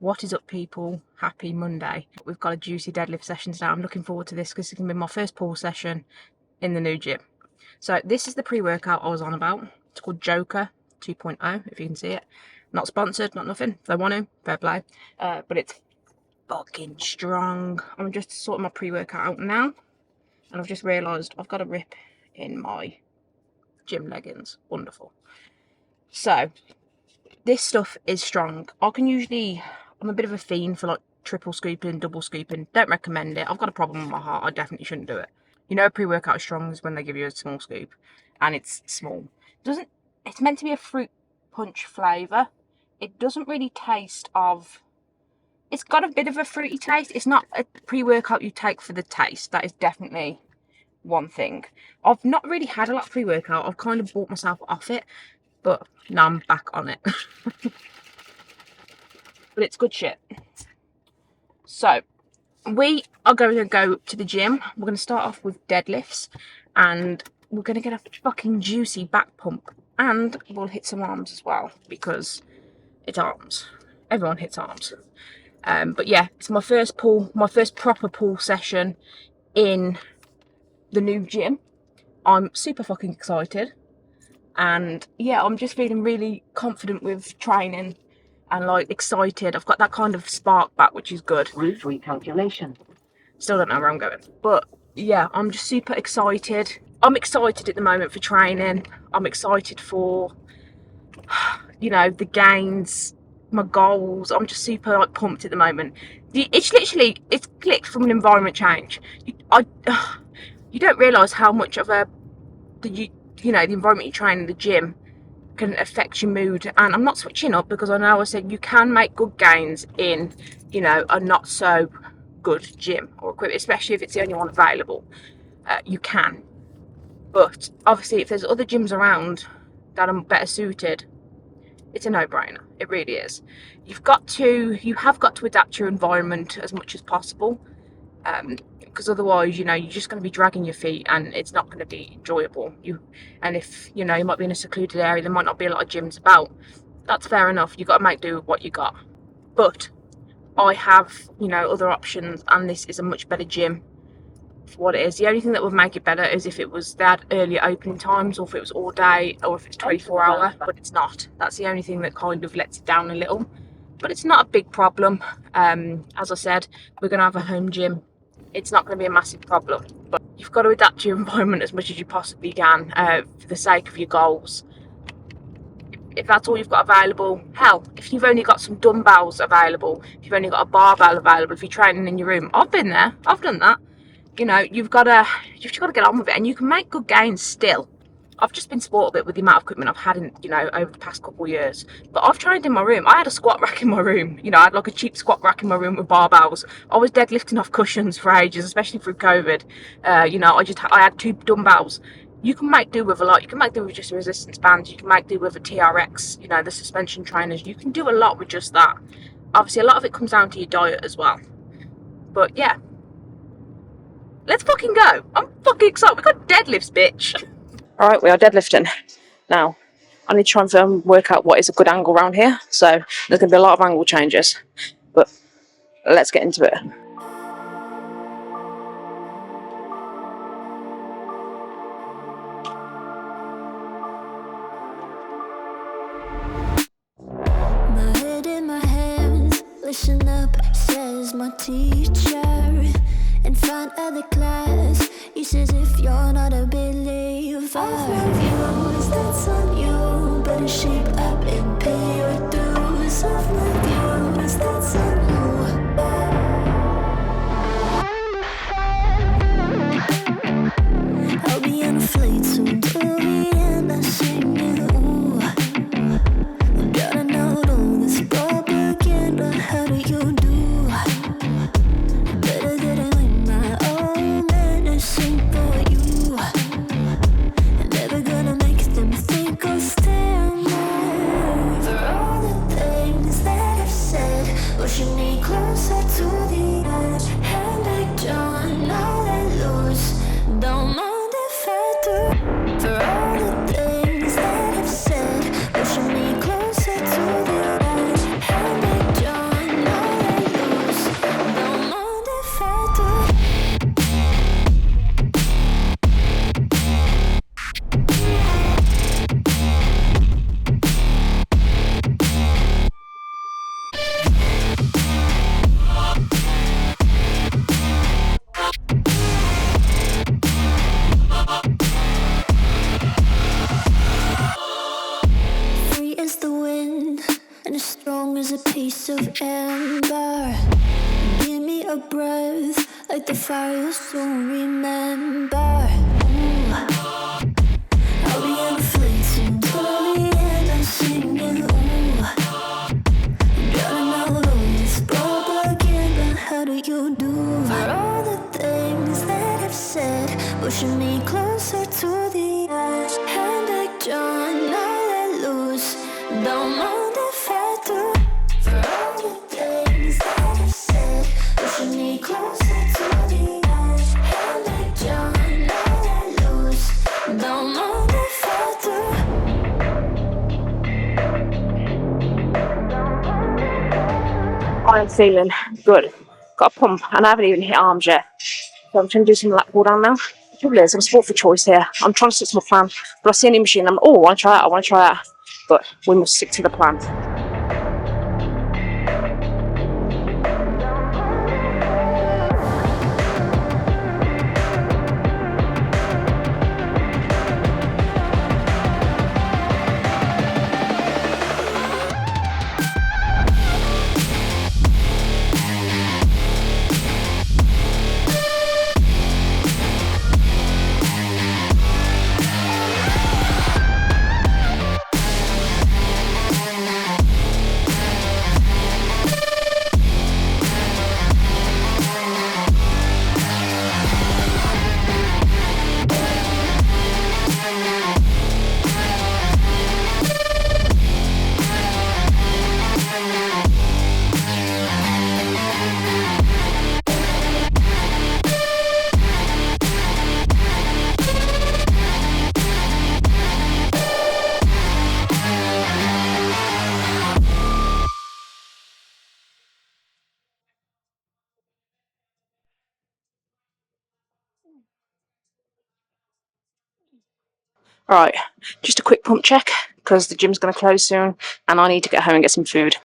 What is up, people? Happy Monday. We've got a juicy deadlift session today. I'm looking forward to this because it's going to be my first pull session in the new gym. So this is the pre-workout I was on about. It's called Joker 2.0, if you can see it. Not sponsored, not nothing. If they want to, fair play. But it's fucking strong. I'm just sorting my pre-workout out now. And I've just realised I've got a rip in my gym leggings. Wonderful. So this stuff is strong. I'm a bit of a fiend for like triple scooping, double scooping. Don't recommend it. I've got a problem with my heart. I definitely shouldn't do it. You know, pre-workout is strong is when they give you a small scoop, and it's small. It's meant to be a fruit punch flavour. It doesn't really taste of. It's got a bit of a fruity taste. It's not a pre-workout you take for the taste. That is definitely one thing. I've not really had a lot of pre-workout. I've kind of bought myself off it, but now I'm back on it. But it's good shit. So we are going to go to the gym. We're going to start off with deadlifts, and we're going to get a fucking juicy back pump, and we'll hit some arms as well because it's arms. Everyone hits arms. But yeah, it's my first proper pull session in the new gym. I'm super fucking excited, and yeah, I'm just feeling really confident with training and like excited. I've got that kind of spark back, which is good. Route recalculation. Still don't know where I'm going, but yeah, I'm just super excited. I'm excited at the moment for training. I'm excited for, you know, the gains, my goals. I'm just super like pumped at the moment. It's clicked from an environment change. You don't realise how much of the environment you train in the gym can affect your mood. And I'm not switching up because I know I said you can make good gains in, you know, a not so good gym or equipment, especially if it's the only one available. You can, but obviously if there's other gyms around that are better suited, it's a no-brainer. It really is. You have got to adapt your environment as much as possible, because otherwise, you know, you're just going to be dragging your feet and it's not going to be enjoyable. And if, you know, you might be in a secluded area, there might not be a lot of gyms about. That's fair enough. You've got to make do with what you got. But I have, you know, other options, and this is a much better gym for what it is. The only thing that would make it better is if it was that earlier opening times, or if it was all day, or if it's 24 hour, but it's not. That's the only thing that kind of lets it down a little. But it's not a big problem. As I said, we're going to have a home gym. It's not going to be a massive problem, but you've got to adapt to your environment as much as you possibly can, for the sake of your goals. If that's all you've got available, hell, if you've only got some dumbbells available, if you've only got a barbell available, if you're training in your room, I've been there, I've done that. You know, you've got to get on with it, and you can make good gains still. I've just been spoiled a bit with the amount of equipment I've had in, you know, over the past couple of years. But I've trained in my room. I had a squat rack in my room. You know, I had like a cheap squat rack in my room with barbells. I was deadlifting off cushions for ages, especially through COVID. You know, I had 2 dumbbells. You can make do with a lot. You can make do with just resistance bands. You can make do with a TRX, you know, the suspension trainers. You can do a lot with just that. Obviously, a lot of it comes down to your diet as well. But yeah, let's fucking go. I'm fucking excited. We got deadlifts, bitch. All right, we are deadlifting. Now, I need to try and work out what is a good angle around here. So there's going to be a lot of angle changes. But let's get into it. My head in my hands, listen up, says my teacher. In front of the class, he says if you're not a believer, views, that's on you. Better shape up and pay your dues. Of my views, that's on you. I'll be on a flight soon to Vienna singing, ooh. Gotta know all this propaganda, how do you do? Better get it with my own medicine for you. Never gonna make them think I'll stand there. For all the things that I've said, pushing me closer to the edge. And I don't know that lose, don't mind if I do. For all the things that I've said, pushing me closer to the edge. And I don't know of amber. Give me a breath, like the fire you'll soon remember. Ooh. I'll be in a fleeting till the end, I'm singing. Ooh, drowning out all this propaganda. How do you do for all the things that I've said, pushing me closer to the edge? Hand like John, I let loose. Don't mind if I do. For all the things that I've said, pushing me closer to the edge. Hand like John, I let loose. Don't mind if I do. I am feeling good. Got a pump and I haven't even hit arms yet. So I'm trying to do some lat pull down now. The trouble is, I'm sport for choice here. I'm trying to stick to my plan. But I see any machine, I want to try it, I want to try it. But we must stick to the plan. Alright, just a quick pump check, because the gym's going to close soon, and I need to get home and get some food.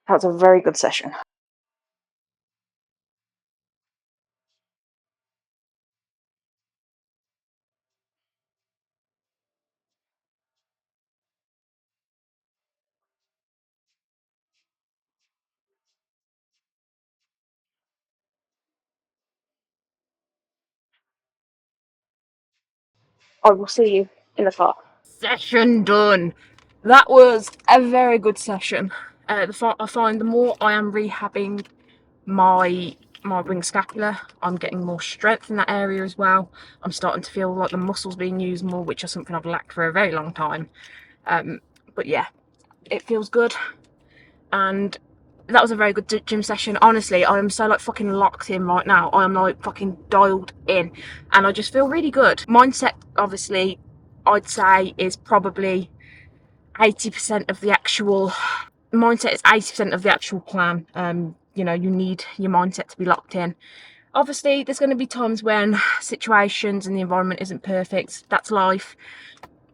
That was a very good session. I will see you in the car. Session done. That was a very good session. I find the more I am rehabbing my ring scapula, I'm getting more strength in that area as well. I'm starting to feel like the muscles being used more, which is something I've lacked for a very long time. But yeah, it feels good, and that was a very good gym session. Honestly, I am so like fucking locked in right now. I am like fucking dialed in, and I just feel really good. Mindset, obviously, I'd say is probably 80% of the actual mindset. Is 80% of the actual plan. You know, you need your mindset to be locked in. Obviously, there's going to be times when situations and the environment isn't perfect. That's life,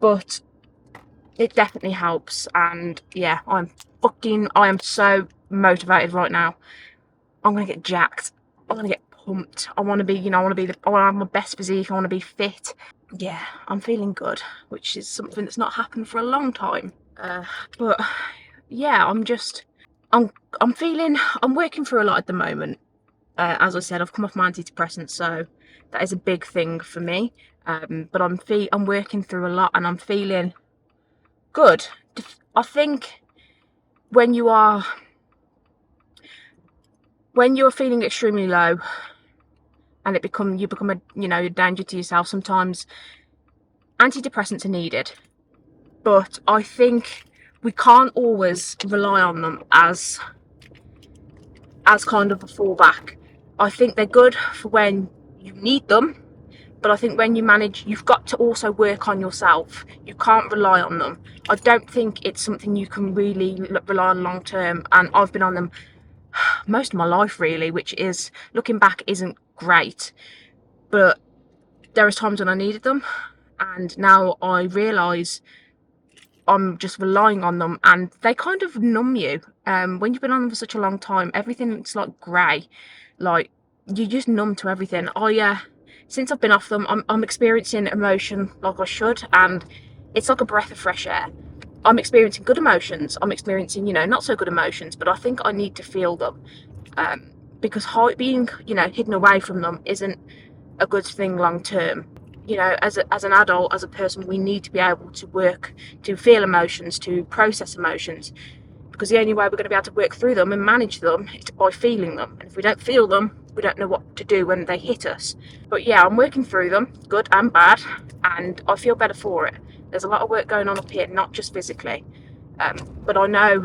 but it definitely helps. And yeah, I am so motivated right now. I'm gonna get jacked. I'm gonna get pumped. I want to be, I want to have my best physique. I want to be fit. Yeah, I'm feeling good, which is something that's not happened for a long time. But yeah, I'm working through a lot at the moment. As I said, I've come off my antidepressants, so that is a big thing for me. But I'm working through a lot, and I'm feeling good. I think when you're feeling extremely low, and you become a danger to yourself, sometimes antidepressants are needed. But I think we can't always rely on them as kind of a fallback. I think they're good for when you need them, but I think when you've got to also work on yourself. You can't rely on them. I don't think it's something you can really rely on long term, and I've been on them most of my life really, which is, looking back, isn't great, but there are times when I needed them, and now I realise I'm just relying on them, and they kind of numb you. When you've been on them for such a long time, everything's like grey, like you're just numb to everything. since I've been off them, I'm experiencing emotion like I should, and it's like a breath of fresh air. I'm experiencing good emotions. I'm experiencing, you know, not so good emotions, but I think I need to feel them, because being, you know, hidden away from them isn't a good thing long term. You know, as an adult, as a person, we need to be able to work, to feel emotions, to process emotions, because the only way we're going to be able to work through them and manage them is by feeling them. And if we don't feel them, we don't know what to do when they hit us. But yeah, I'm working through them, good and bad, and I feel better for it. There's a lot of work going on up here, not just physically, but I know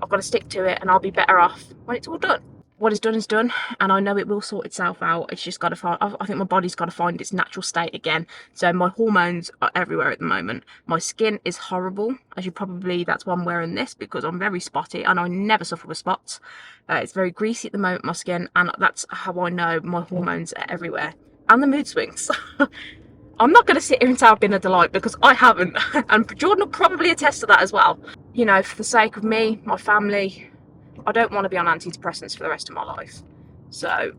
I've got to stick to it, and I'll be better off when it's all done. What is done, and I know it will sort itself out. It's just got to find, I think my body's got to find its natural state again. So my hormones are everywhere at the moment. My skin is horrible, that's why I'm wearing this, because I'm very spotty, and I never suffer with spots. It's very greasy at the moment, my skin, and that's how I know my hormones are everywhere. And the mood swings. I'm not going to sit here and say I've been a delight, because I haven't. And Jordan will probably attest to that as well. You know, for the sake of me, my family, I don't want to be on antidepressants for the rest of my life. So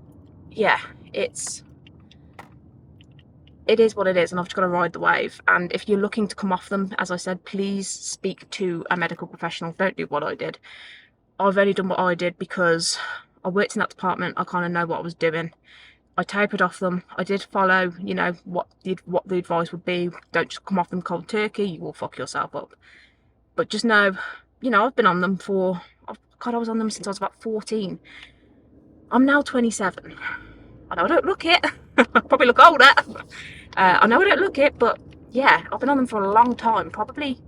yeah, it is what it is, and I've just got to ride the wave. And if you're looking to come off them, as I said, please speak to a medical professional. Don't do what I did. I've only done what I did because I worked in that department. I kind of know what I was doing. I tapered off them. I did follow, you know, what the advice would be. Don't just come off them cold turkey. You will fuck yourself up. But just know, you know, I've been on them for, God, I was on them since I was about 14. I'm now 27. I know I don't look it. Probably look older. I know I don't look it, but yeah, I've been on them for a long time. Probably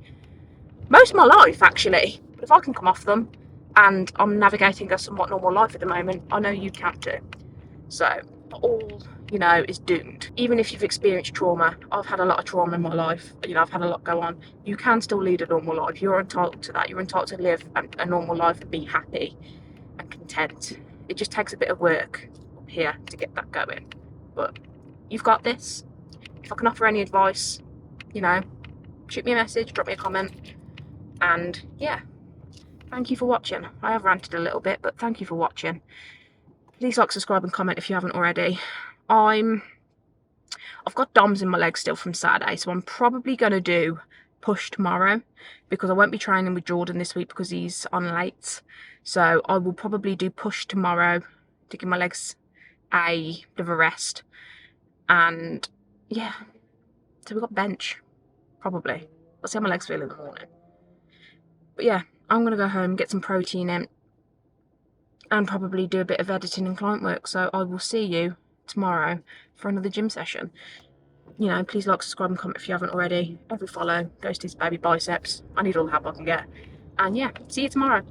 most of my life, actually. But if I can come off them, and I'm navigating a somewhat normal life at the moment, I know you can too. So all, you know, is doomed. Even if you've experienced trauma, I've had a lot of trauma in my life, you know, I've had a lot go on. You can still lead a normal life. You're entitled to that. You're entitled to live a normal life and be happy and content. It just takes a bit of work up here to get that going. But you've got this. If I can offer any advice, you know, shoot me a message, drop me a comment, and yeah, thank you for watching. I have ranted a little bit, but thank you for watching. Please like, subscribe and comment if you haven't already. I've got DOMs in my legs still from Saturday, so I'm probably going to do push tomorrow, because I won't be training with Jordan this week because he's on late. So I will probably do push tomorrow to give my legs a bit of a rest. And yeah, so we've got bench, probably. I'll see how my legs feel in the morning. But yeah, I'm going to go home, get some protein in, and probably do a bit of editing and client work. So I will see you tomorrow for another gym session. You know, please like, subscribe and comment if you haven't already. Every follow goes to his baby biceps. I need all the help I can get. And yeah, see you tomorrow.